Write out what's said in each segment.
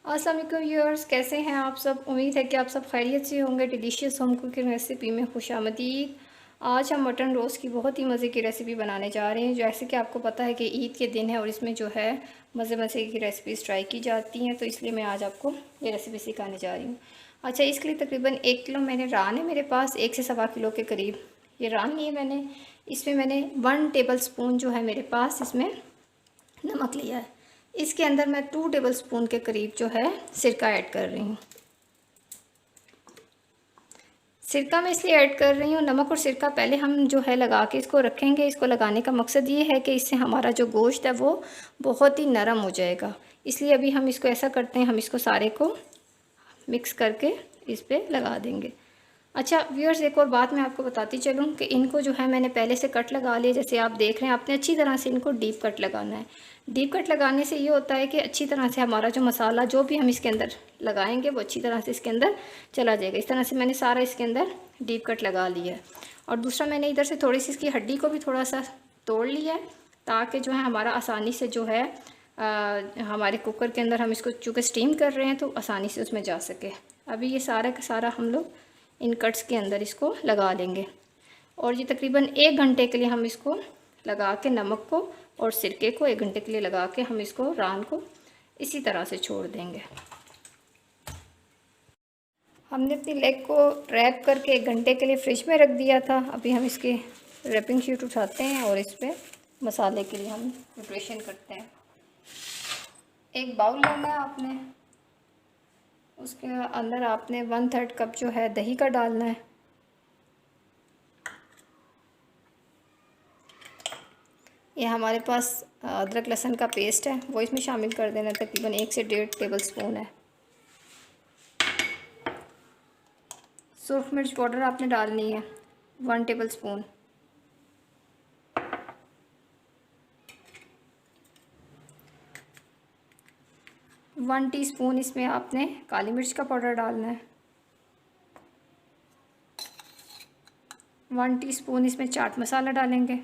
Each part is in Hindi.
अस्सलाम वालेकुम व्यूअर्स, कैसे हैं आप सब। उम्मीद है कि आप सब खैरियत से होंगे। डिलीशियस होम कुकिंग रेसिपी में खुशामदीद। आज हम मटन रोस्ट की बहुत ही मज़े की रेसिपी बनाने जा रहे हैं। जैसे कि आपको पता है कि ईद के दिन है और इसमें जो है मज़े मज़े की रेसिपीज़ ट्राई की जाती हैं, तो इसलिए मैं आज आपको ये रेसिपी सिखाने जा रही हूँ। अच्छा, इसके लिए तकरीबन 1 किलो मैंने रान है मेरे पास, 1 से सवा किलो के करीब ये रान लिए मैंने। इसमें मैंने 1 टेबल स्पून जो है मेरे पास इसमें नमक लिया है। इसके अंदर मैं 2 टेबल स्पून के करीब जो है सिरका ऐड कर रही हूँ। सिरका मैं इसलिए ऐड कर रही हूँ, नमक और सिरका पहले हम जो है लगा के इसको रखेंगे। इसको लगाने का मकसद ये है कि इससे हमारा जो गोश्त है वो बहुत ही नरम हो जाएगा। इसलिए अभी हम इसको ऐसा करते हैं, हम इसको सारे को मिक्स करके इस पर लगा देंगे। अच्छा व्यूअर्स, एक और बात मैं आपको बताती चलूँ कि इनको जो है मैंने पहले से कट लगा लिया। जैसे आप देख रहे हैं, आपने अच्छी तरह से इनको डीप कट लगाना है। डीप कट लगाने से ये होता है कि अच्छी तरह से हमारा जो मसाला जो भी हम इसके अंदर लगाएंगे वो अच्छी तरह से इसके अंदर चला जाएगा। इस तरह से मैंने सारा इसके अंदर डीप कट लगा लिया है। और दूसरा मैंने इधर से थोड़ी सी इसकी हड्डी को भी थोड़ा सा तोड़ लिया है, ताकि जो है हमारा आसानी से जो है हमारे कुकर के अंदर हम इसको चूँकि स्टीम कर रहे हैं तो आसानी से उसमें जा सके। अभी ये सारा का सारा हम लोग इन कट्स के अंदर इसको लगा लेंगे और ये तकरीबन 1 घंटे के लिए हम इसको लगा के, नमक को और सिरके को 1 घंटे के लिए लगा के हम इसको रान को इसी तरह से छोड़ देंगे। हमने अपनी लेग को रैप करके 1 घंटे के लिए फ्रिज में रख दिया था। अभी हम इसकी रैपिंग शीट उठाते हैं और इस पर मसाले के लिए हम प्रिपरेशन करते हैं। एक बाउल लेना है आपने, उसके अंदर आपने 1/3 कप जो है दही का डालना है। ये हमारे पास अदरक लहसुन का पेस्ट है, वो इसमें शामिल कर देना। तकरीबन 1 से 1.5 टेबल स्पून है। सुरख मिर्च पाउडर आपने डालनी है 1 टेबल स्पून। वन टीस्पून इसमें आपने काली मिर्च का पाउडर डालना है। 1 टीस्पून इसमें चाट मसाला डालेंगे।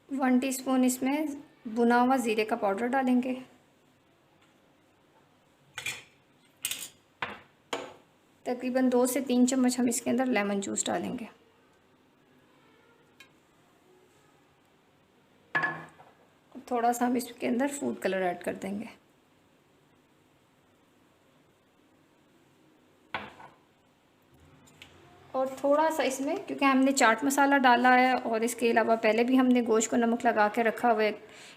1 टीस्पून इसमें भुना हुआ ज़ीरे का पाउडर डालेंगे। तकरीबन 2 से 3 चम्मच हम इसके अंदर लेमन जूस डालेंगे। थोड़ा सा हम इसके अंदर फूड कलर ऐड कर देंगे। और थोड़ा सा इसमें, क्योंकि हमने चाट मसाला डाला है और इसके अलावा पहले भी हमने गोश्त को नमक लगा के रखा हुआ है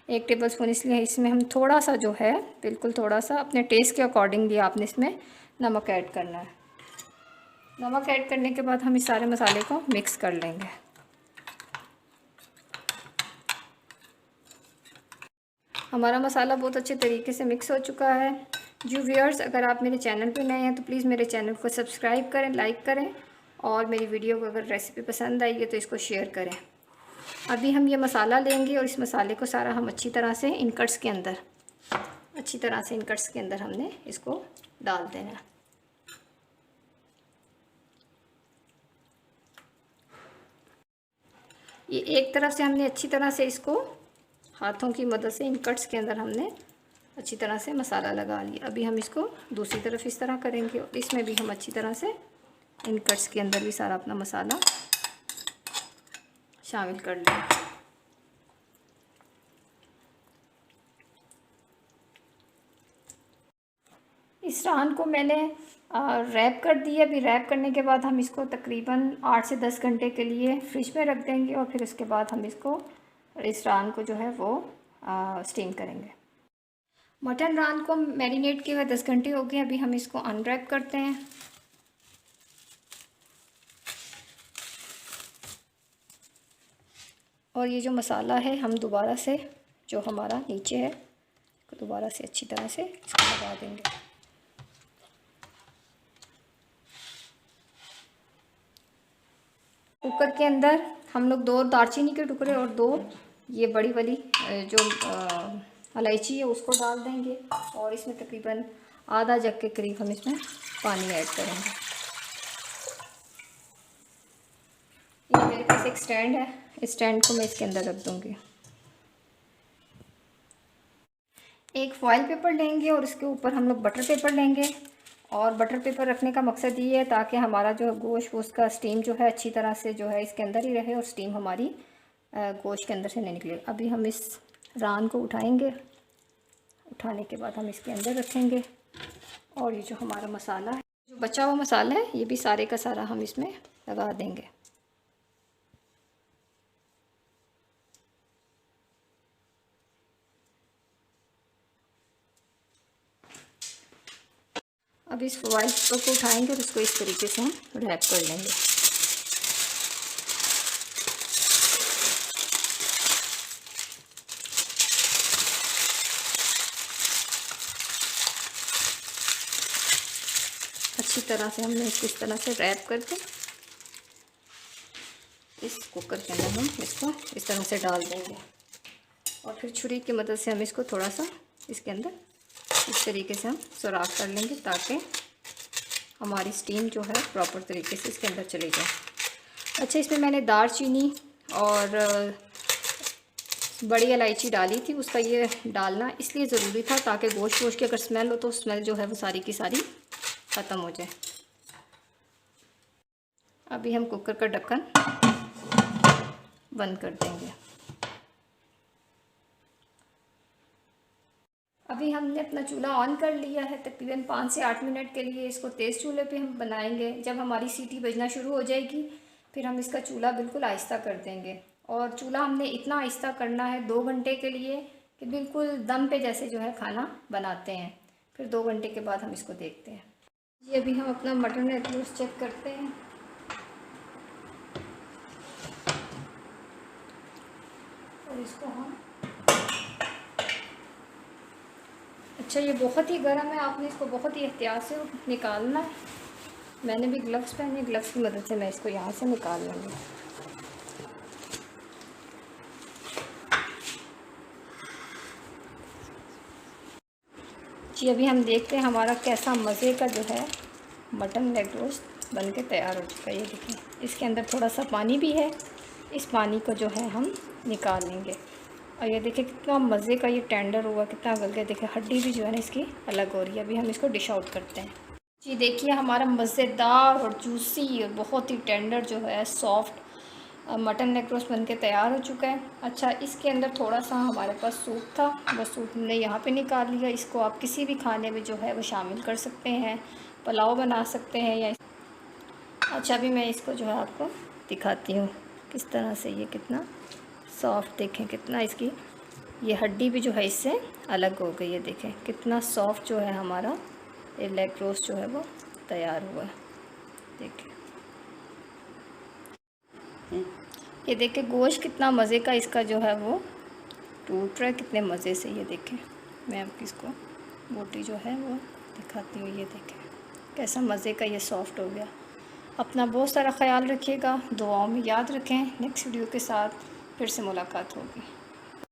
1 टेबल स्पून, इसलिए इसमें हम थोड़ा सा जो है, बिल्कुल थोड़ा सा अपने टेस्ट के अकॉर्डिंगली आपने इसमें नमक ऐड करना है। नमक ऐड करने के बाद हम इस सारे मसाले को मिक्स कर लेंगे। हमारा मसाला बहुत अच्छे तरीके से मिक्स हो चुका है। जो व्यूअर्स, अगर आप मेरे चैनल पे नए हैं तो प्लीज़ मेरे चैनल को सब्सक्राइब करें, लाइक करें और मेरी वीडियो को अगर रेसिपी पसंद आई है तो इसको शेयर करें। अभी हम ये मसाला लेंगे और इस मसाले को सारा हम अच्छी तरह से इन कट्स के अंदर, अच्छी तरह से इन कट्स के अंदर हमने इसको डाल देना है। ये एक तरफ से हमने अच्छी तरह से इसको हाथों की मदद से इन कट्स के अंदर हमने अच्छी तरह से मसाला लगा लिया। अभी हम इसको दूसरी तरफ इस तरह करेंगे और इसमें भी हम अच्छी तरह से इन कट्स के अंदर भी सारा अपना मसाला शामिल कर लेंगे। इस रान को मैंने रैप कर दिया। अभी रैप करने के बाद हम इसको तकरीबन 8 से 10 घंटे के लिए फ्रिज में रख देंगे और फिर उसके बाद हम इसको, इस रान को जो है वो स्टीम करेंगे। मटन रान को मैरिनेट किए हुए 10 घंटे हो गए। अभी हम इसको अनरैप करते हैं। और ये जो मसाला है हम दोबारा से, जो हमारा नीचे है, दोबारा से अच्छी तरह से इसको लगा देंगे। कुकर के अंदर हम लोग 2 दालचीनी के टुकड़े और 2 ये बड़ी वाली जो इलायची है उसको डाल देंगे और इसमें तकरीबन आधा जग के करीब हम इसमें पानी ऐड करेंगे। ये मेरे पास एक स्टैंड है, इस स्टैंड को मैं इसके अंदर रख दूँगी। एक फॉइल पेपर लेंगे और उसके ऊपर हम लोग बटर पेपर लेंगे। और बटर पेपर रखने का मकसद ये है ताकि हमारा जो गोश्त उसका स्टीम जो है अच्छी तरह से जो है इसके अंदर ही रहे और स्टीम हमारी गोश्त के अंदर से नहीं निकले। अभी हम इस रान को उठाएंगे, उठाने के बाद हम इसके अंदर रखेंगे और ये जो हमारा मसाला है, जो बचा हुआ मसाला है, ये भी सारे का सारा हम इसमें लगा देंगे। अब इस फॉइल पेपर को उठाएंगे और इसको इस तरीके से हम रैप कर लेंगे। अच्छी तरह से हमने इसको इस तरह से रैप करके इस कुकर के अंदर हम इसको इस तरह से डाल देंगे और फिर छुरी की मदद से हम इसको थोड़ा सा इसके अंदर इस तरीके से हम सुराख कर लेंगे ताकि हमारी स्टीम जो है प्रॉपर तरीके से इसके अंदर चली जाए। अच्छा, इसमें मैंने दालचीनी और बड़ी इलायची डाली थी, उसका ये डालना इसलिए ज़रूरी था ताकि गोश्त की अगर स्मेल हो तो स्मेल जो है वो सारी की सारी ख़त्म हो जाए। अभी हम कुकर का ढक्कन बंद कर देंगे। अभी हमने अपना चूल्हा ऑन कर लिया है। तकरीबन 5 से 8 मिनट के लिए इसको तेज़ चूल्हे पे हम बनाएंगे। जब हमारी सीटी बजना शुरू हो जाएगी फिर हम इसका चूल्हा बिल्कुल आहिस्ता कर देंगे। और चूल्हा हमने इतना आहिस्ता करना है 2 घंटे के लिए कि बिल्कुल दम पे जैसे जो है खाना बनाते हैं। फिर 2 घंटे के बाद हम इसको देखते हैं। जी, अभी हम अपना मटन एटलूस चेक करते हैं। और इसको हम अच्छा, ये बहुत ही गर्म है, आपने इसको बहुत ही एहतियात से निकालना है। मैंने भी ग्लव्स पहने, ग्लव्स की मदद से मैं इसको यहाँ से निकाल लूँगी। जी, अभी हम देखते हैं हमारा कैसा मज़े का जो है मटन लेग रोस्ट बन के तैयार हो चुका है। ये देखिए, इसके अंदर थोड़ा सा पानी भी है, इस पानी को जो है हम निकाल लेंगे। और ये देखिए कितना मज़े का ये टेंडर हुआ, कितना गल गया। देखिए हड्डी भी जो है ना इसकी अलग हो रही है। अभी हम इसको डिश आउट करते हैं। जी देखिए, हमारा मज़ेदार और जूसी और बहुत ही टेंडर जो है सॉफ्ट मटन लेग रोस्ट बन के तैयार हो चुका है। अच्छा, इसके अंदर थोड़ा सा हमारे पास सूप था, बस सूप हमने यहाँ पे निकाल लिया। इसको आप किसी भी खाने में जो है वो शामिल कर सकते हैं, पुलाव बना सकते हैं या अच्छा, अभी मैं इसको जो है आपको दिखाती हूँ किस तरह से ये कितना सॉफ्ट, देखें कितना इसकी ये हड्डी भी जो है इससे अलग हो गई है। देखें कितना सॉफ्ट जो है हमारा ये लेग रोस्ट जो है वो तैयार हुआ है। देखिए ये देखें गोश्त कितना मज़े का इसका जो है वो टूट रहा है, कितने मज़े से। ये देखें, मैं आपकी इसको बोटी जो है वो दिखाती हूँ। ये देखें कैसा मज़े का ये सॉफ्ट हो गया। अपना बहुत सारा ख्याल रखिएगा, दुआओं में याद रखें। नेक्स्ट वीडियो के साथ फिर से मुलाकात होगी।